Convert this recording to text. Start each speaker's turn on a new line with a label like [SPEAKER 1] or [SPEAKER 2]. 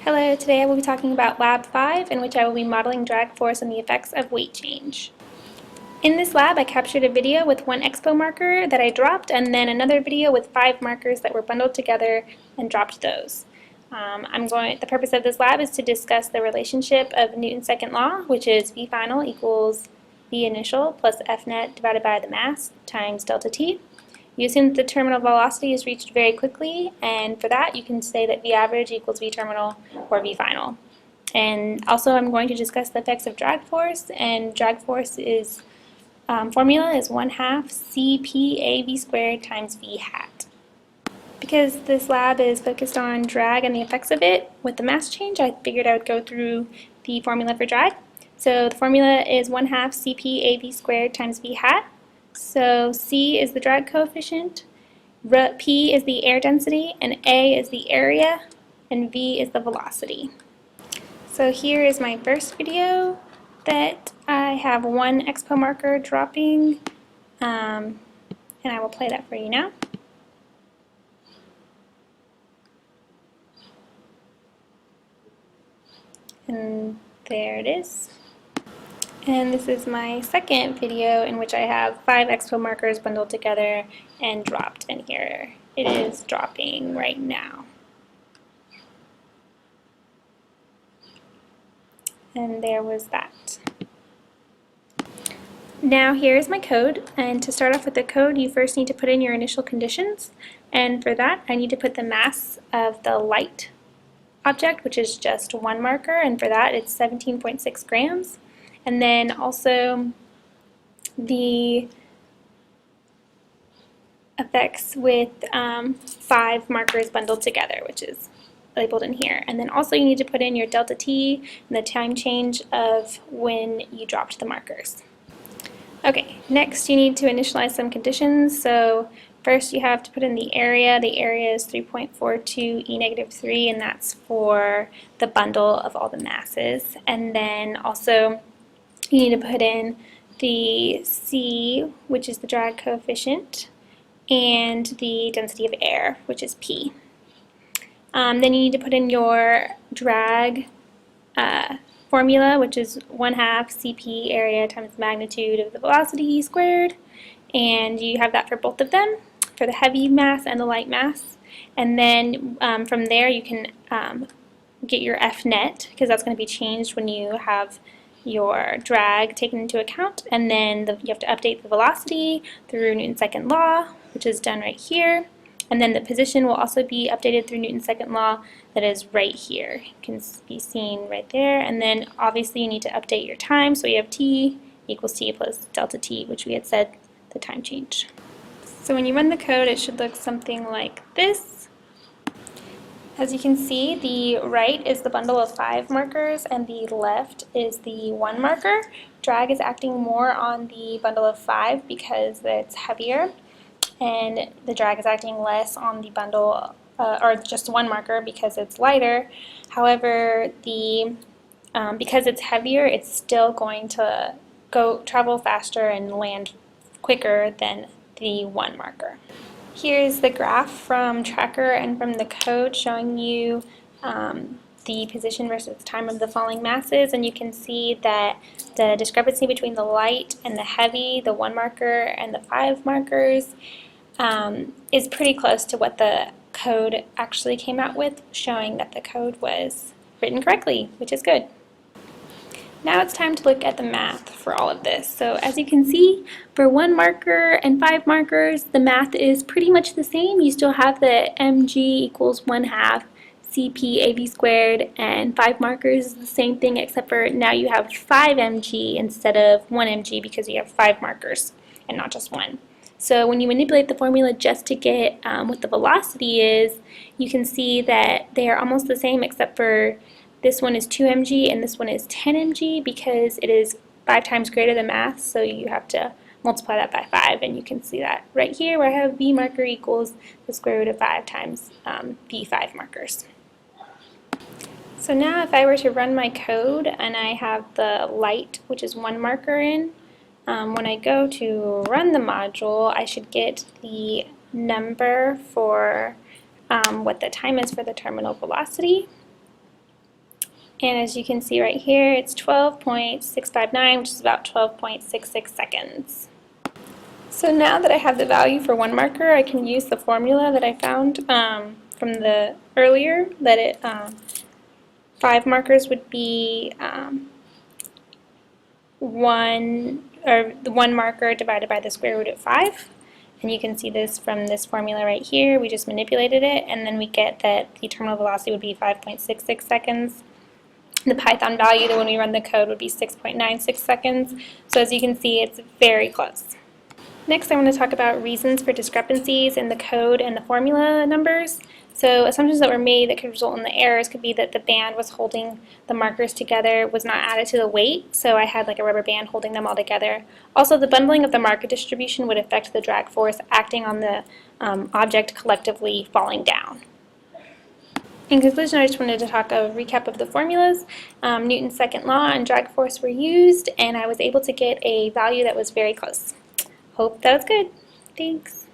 [SPEAKER 1] Hello, today I will be talking about Lab 5, in which I will be modeling drag force and the effects of weight change. In this lab, I captured a video with one expo marker that I dropped, and then another video with 5 markers that were bundled together and dropped those. The purpose of this lab is to discuss the relationship of Newton's second law, which is V final equals V initial plus F net divided by the mass times delta T. You assume that the terminal velocity is reached very quickly, and for that you can say that V average equals V terminal or V final. And also I'm going to discuss the effects of drag force, and drag force is formula is 1/2 CPAV squared times V hat. Because this lab is focused on drag and the effects of it with the mass change, I figured I would go through the formula for drag. So the formula is 1/2 CPAV squared times V hat. So C is the drag coefficient, P is the air density, and A is the area, and V is the velocity. So here is my first video that I have one expo marker dropping, and I will play that for you now. And there it is. And this is my second video in which I have 5 expo markers bundled together and dropped, and here it is dropping right now. And there was that. Now here is my code, and to start off with the code you first need to put in your initial conditions, and for that I need to put the mass of the light object, which is just one marker, and for that it's 17.6 grams. And then also the effects with 5 markers bundled together, which is labeled in here. And then also you need to put in your delta T and the time change of when you dropped the markers. Okay, next you need to initialize some conditions. So first you have to put in the area. The area is 3.42 e negative 3, and that's for the bundle of all the masses. And then also you need to put in the C, which is the drag coefficient, and the density of air, which is P. Then you need to put in your drag formula, which is 1/2 CP area times magnitude of the velocity squared, and you have that for both of them, for the heavy mass and the light mass. And then from there you can get your F net, because that's going to be changed when you have your drag taken into account, and then you have to update the velocity through Newton's second law, which is done right here, and then the position will also be updated through Newton's second law, that is right here. It can be seen right there, and then obviously you need to update your time, so you have T equals T plus delta T, which we had said the time change. So when you run the code it should look something like this. As you can see, the right is the bundle of 5 markers and the left is the 1 marker. Drag is acting more on the bundle of 5 because it's heavier, and the drag is acting less on the bundle, or just 1 marker, because it's lighter. However, because it's heavier, it's still going to travel faster and land quicker than the 1 marker. Here's the graph from Tracker and from the code showing you the position versus time of the falling masses, and you can see that the discrepancy between the light and the heavy, the 1 marker and the 5 markers, is pretty close to what the code actually came out with, showing that the code was written correctly, which is good. Now it's time to look at the math for all of this. So as you can see, for 1 marker and 5 markers, the math is pretty much the same. You still have the mg equals 1/2 CPAV squared, and 5 markers is the same thing, except for now you have 5 mg instead of 1 mg because you have 5 markers and not just 1. So when you manipulate the formula just to get what the velocity is, you can see that they are almost the same, except for this one is 2 mg and this one is 10 mg, because it is 5 times greater than mass, so you have to multiply that by 5, and you can see that right here where I have V marker equals the square root of 5 times V5 markers. So now if I were to run my code and I have the light, which is 1 marker in, when I go to run the module, I should get the number for what the time is for the terminal velocity. And as you can see right here, it's 12.659, which is about 12.66 seconds. So now that I have the value for one marker, I can use the formula that I found from the earlier, that 5 markers would be the one marker divided by the square root of 5. And you can see this from this formula right here. We just manipulated it, and then we get that the terminal velocity would be 5.66 seconds. The Python value, that when we run the code, would be 6.96 seconds. So as you can see, it's very close. Next, I want to talk about reasons for discrepancies in the code and the formula numbers. So assumptions that were made that could result in the errors could be that the band was holding the markers together was not added to the weight, so I had like a rubber band holding them all together. Also, the bundling of the marker distribution would affect the drag force acting on the object collectively falling down. In conclusion, I just wanted to talk a recap of the formulas. Newton's second law and drag force were used, and I was able to get a value that was very close. Hope that was good. Thanks.